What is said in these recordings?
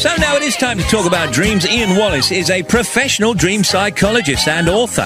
So now it is time to talk about dreams. Ian Wallace is a professional dream psychologist and author.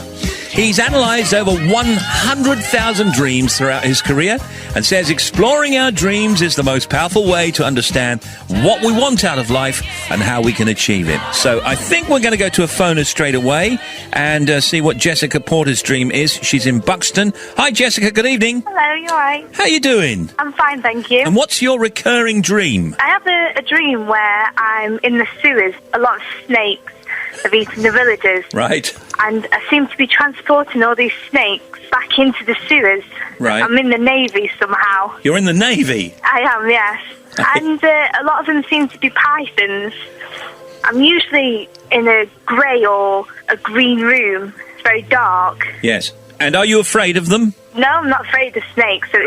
He's analysed over 100,000 dreams throughout his career and says exploring our dreams is the most powerful way to understand what we want out of life and how we can achieve it. So I think we're going to go to a phoner straight away and see what Jessica Porter's dream is. She's in Buxton. Hi, Jessica. Good evening. Hello, you alright? How you doing? I'm fine, thank you. And what's your recurring dream? I have a dream where I'm in the sewers. A lot of snakes have eaten the villagers. Right. And I seem to be transporting all these snakes back into the sewers. Right. I'm in the Navy somehow. You're in the Navy? I am, yes. And a lot of them seem to be pythons. I'm usually in a grey or a green room. It's very dark. Yes. And are you afraid of them? No, I'm not afraid of snakes. So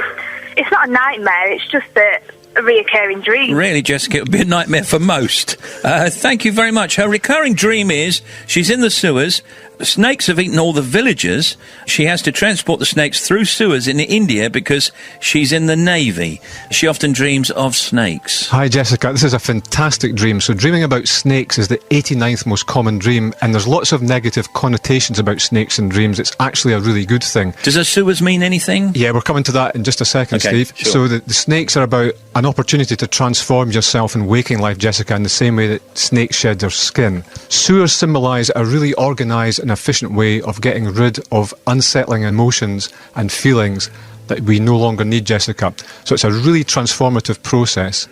it's not a nightmare. It's just a reoccurring dream. Really, Jessica, it would be a nightmare for most. Thank you very much. Her recurring dream is she's in the sewers. The snakes have eaten all the villagers. She has to transport the snakes through sewers in India because she's in the Navy. She often dreams of snakes. Hi, Jessica. This is a fantastic dream. So dreaming about snakes is the 89th most common dream, and there's lots of negative connotations about snakes in dreams. It's actually a really good thing. Does a sewers mean anything? Yeah, we're coming to that in just a second, Okay, Steve. sure. So the snakes are about an opportunity to transform yourself in waking life, Jessica, in the same way that snakes shed their skin. Sewers symbolise a really organised and efficient way of getting rid of unsettling emotions and feelings that we no longer need, Jessica. So it's a really transformative process.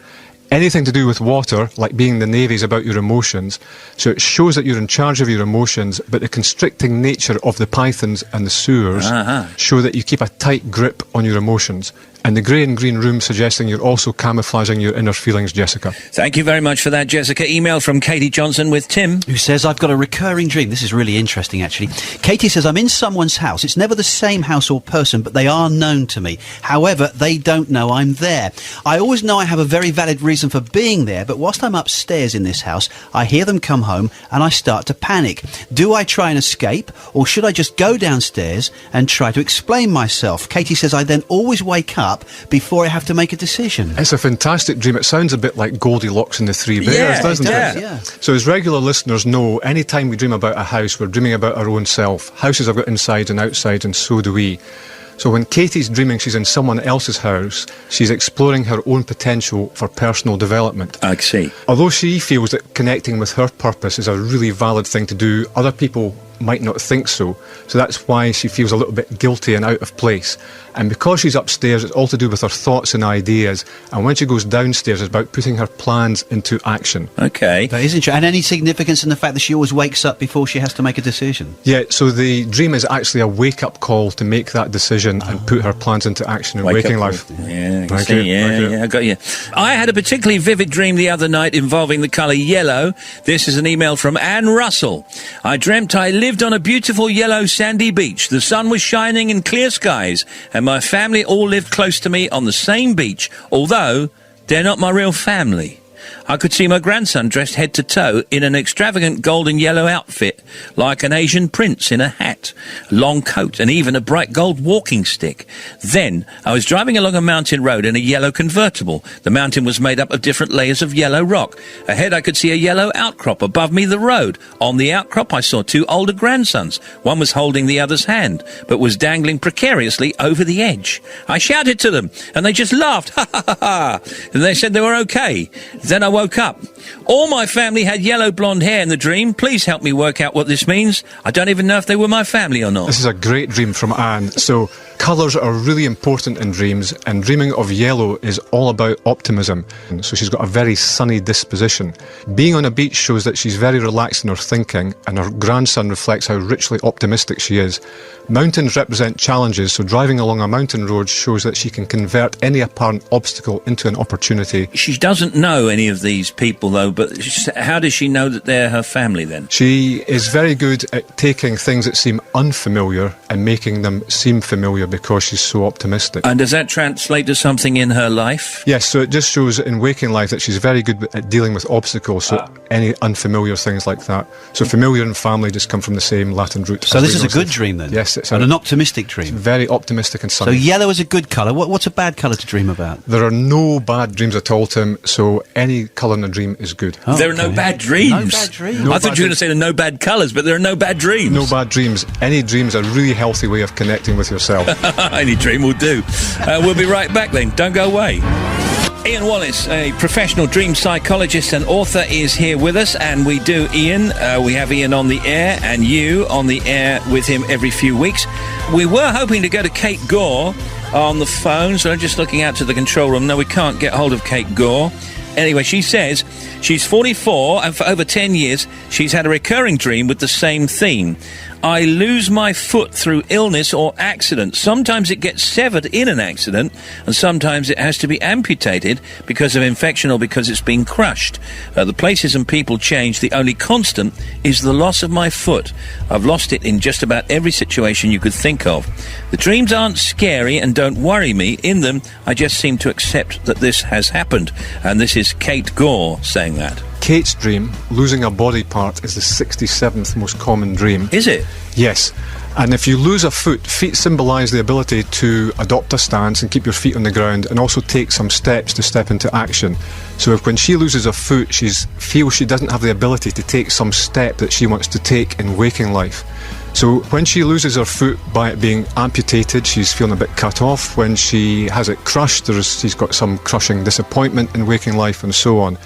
Anything to do with water, like being in the Navy, is about your emotions. So it shows that you're in charge of your emotions, but the constricting nature of the pythons and the sewers show that you keep a tight grip on your emotions. And the grey and green room suggesting you're also camouflaging your inner feelings, Jessica. Thank you very much for that, Jessica. Email from Katie Johnson with Tim. Who says, I've got a recurring dream. This is really interesting, actually. Katie says, I'm in someone's house. It's never the same house or person, but they are known to me. However, they don't know I'm there. I always know I have a very valid reason for being there, but whilst I'm upstairs in this house, I hear them come home and I start to panic. Do I try and escape, or should I just go downstairs and try to explain myself? Katie says, I then always wake up before I have to make a decision. It's a fantastic dream. It sounds a bit like Goldilocks and the Three Bears, doesn't it? Yeah. So as regular listeners know, any time we dream about a house, we're dreaming about our own self. Houses have got insides and outsides, and so do we. So when Katie's dreaming she's in someone else's house, she's exploring her own potential for personal development. I see. Although she feels that connecting with her purpose is a really valid thing to do, other people might not think so. So that's why she feels a little bit guilty and out of place. And because she's upstairs, it's all to do with her thoughts and ideas. And when she goes downstairs, it's about putting her plans into action. Okay. That is interesting. And any significance in the fact that she always wakes up before she has to make a decision? Yeah, so the dream is actually a wake-up call to make that decision and put her plans into action in waking life. Yeah, I can Thank see. you, Yeah, thank you. yeah, I got you. I had a particularly vivid dream the other night involving the colour yellow. This is an email from Anne Russell. I dreamt I lived on a beautiful yellow sandy beach. The sun was shining in clear skies, and my family all lived close to me on the same beach, although they're not my real family. I could see my grandson dressed head to toe in an extravagant golden yellow outfit, like an Asian prince in a hat, long coat, and even a bright gold walking stick. Then I was driving along a mountain road in a yellow convertible. The mountain was made up of different layers of yellow rock. Ahead I could see a yellow outcrop. Above me the road. On the outcrop I saw two older grandsons. One was holding the other's hand, but was dangling precariously over the edge. I shouted to them, and they just laughed. Ha ha ha ha. And they said they were okay. Then I woke up. All my family had yellow blonde hair in the dream. Please help me work out what this means. I don't even know if they were my family or not. This is a great dream from Anne. So colours are really important in dreams, and dreaming of yellow is all about optimism. And so she's got a very sunny disposition. Being on a beach shows that she's very relaxed in her thinking, and her grandson reflects how richly optimistic she is. Mountains represent challenges, so driving along a mountain road shows that she can convert any apparent obstacle into an opportunity. She doesn't know any of these people, though, but how does she know that they're her family, then? She is very good at taking things that seem unfamiliar and making them seem familiar because she's so optimistic. And does that translate to something in her life? Yes, so it just shows in waking life that she's very good at dealing with obstacles, so any unfamiliar things like that. So familiar and family just come from the same Latin root. So this is a good dream, then? Yes, it's and an optimistic dream. Very optimistic and So sunny. yellow is a good colour. What's a bad colour to dream about? There are no bad dreams at all, Tim, so any colour in a dream is good. There are no bad dreams. No bad dreams. No I thought bad you were going to say there are no bad colours, but there are no bad dreams. No bad dreams. Any dream's a really healthy way of connecting with yourself. Any dream will do. We'll be right back then. Don't go away. Ian Wallace, a professional dream psychologist and author, is here with us, and we do Ian. We have Ian on the air and you on the air with him every few weeks. We were hoping to go to Kate Gore on the phone, so I'm just looking out to the control room. No, we can't get hold of Kate Gore. Anyway, she says she's 44 and for over 10 years she's had a recurring dream with the same theme. I lose my foot through illness or accident. Sometimes it gets severed in an accident, and sometimes it has to be amputated because of infection or because it's been crushed. The places and people change. The only constant is the loss of my foot. I've lost it in just about every situation you could think of. The dreams aren't scary and don't worry me. In them, I just seem to accept that this has happened. And this is Kate Gore saying that. Kate's dream, losing a body part, is the 67th most common dream. Is it? Yes. And if you lose a foot, feet symbolise the ability to adopt a stance and keep your feet on the ground, and also take some steps to step into action. So if when she loses a foot, she feels she doesn't have the ability to take some step that she wants to take in waking life. So when she loses her foot by it being amputated, she's feeling a bit cut off. When she has it crushed, she's got some crushing disappointment in waking life, and so on.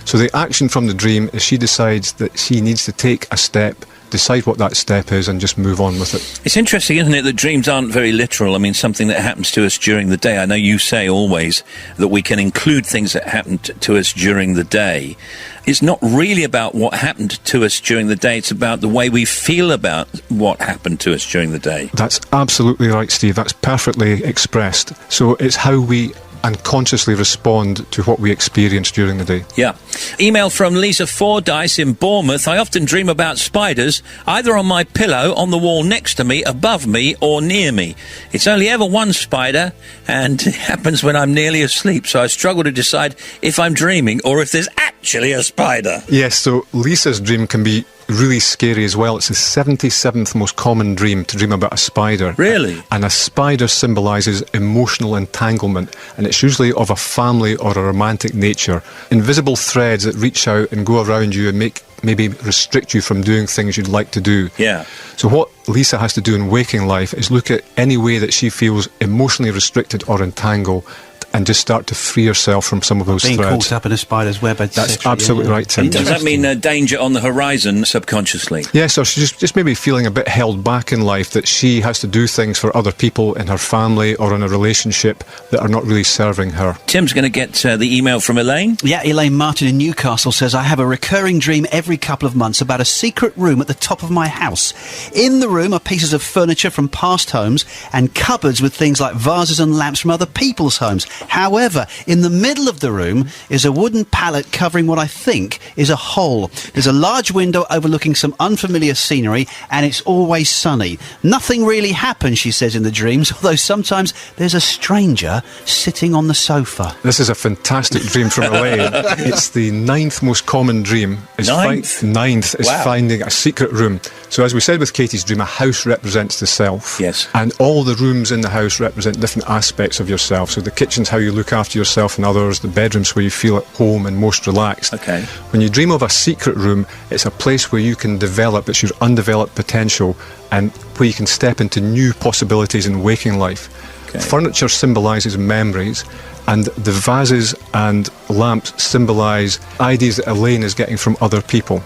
So the action from the dream is she decides that she needs to take a step, decide what that step is, and just move on with it. It's interesting, isn't it, that dreams aren't very literal. I mean, something that happens to us during the day. I know you say always that we can include things that happen to us during the day. It's not really about what happened to us during the day. It's about the way we feel about what happened to us during the day. That's absolutely right, Steve. That's perfectly expressed. So it's how we unconsciously respond to what we experience during the day. Yeah. Email from Lisa Fordyce in Bournemouth. I often dream about spiders, either on my pillow, on the wall next to me, above me, or near me. It's only ever one spider, and it happens when I'm nearly asleep, so I struggle to decide if I'm dreaming or if there's actually a spider. Yes, so Lisa's dream can be really scary as well. It's the 77th most common dream to dream about a spider. Really? And a spider symbolises emotional entanglement, and it's usually of a family or a romantic nature. Invisible threads that reach out and go around you and maybe restrict you from doing things you'd like to do. Yeah. So what Lisa has to do in waking life is look at any way that she feels emotionally restricted or entangled, and just start to free yourself from some of those Being threads. caught up in a spider's web. That's absolutely right, Tim. Does that mean danger on the horizon subconsciously? Yes, or she's just maybe feeling a bit held back in life, that she has to do things for other people in her family or in a relationship that are not really serving her. Tim's going to get the email from Elaine. Yeah, Elaine Martin in Newcastle says, I have a recurring dream every couple of months about a secret room at the top of my house. In the room are pieces of furniture from past homes and cupboards with things like vases and lamps from other people's homes. However, in the middle of the room is a wooden pallet covering what I think is a hole. There's a large window overlooking some unfamiliar scenery, and it's always sunny. Nothing really happens, she says, in the dreams, although sometimes there's a stranger sitting on the sofa. This is a fantastic dream from Elaine. It's the 9th most common dream. Ninth is Wow. finding a secret room. So as we said with Katie's dream, a house represents the self. Yes. And all the rooms in the house represent different aspects of yourself. So the kitchen's how you look after yourself and others, the bedroom's where you feel at home and most relaxed. Okay. When you dream of a secret room, it's a place where you can develop, it's your undeveloped potential, and where you can step into new possibilities in waking life. Okay. Furniture symbolises memories, and the vases and lamps symbolise ideas that Elaine is getting from other people.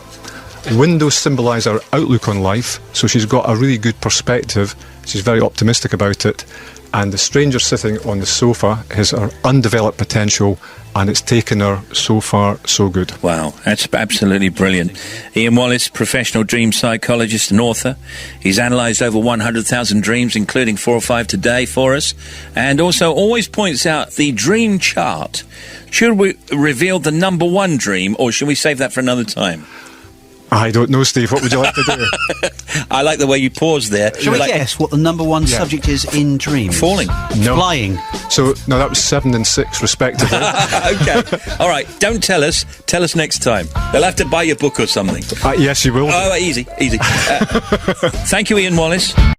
Windows symbolise our outlook on life, so she's got a really good perspective, she's very optimistic about it, and the stranger sitting on the sofa is her undeveloped potential, and it's taken her so far so good. Wow, that's absolutely brilliant. Ian Wallace, professional dream psychologist and author. He's analysed over 100,000 dreams, including 4 or 5 today for us, and also always points out the dream chart. Should we reveal the number one dream, or should we save that for another time? I don't know, Steve. What would you like to do? I like the way you paused there. Shall we guess what the number one subject is in dreams? Falling. No. Flying. So, no, that was 7 and 6, respectively. Okay. All right. Don't tell us. Tell us next time. They'll have to buy your book or something. Yes, you will. Oh, easy. Thank you, Ian Wallace.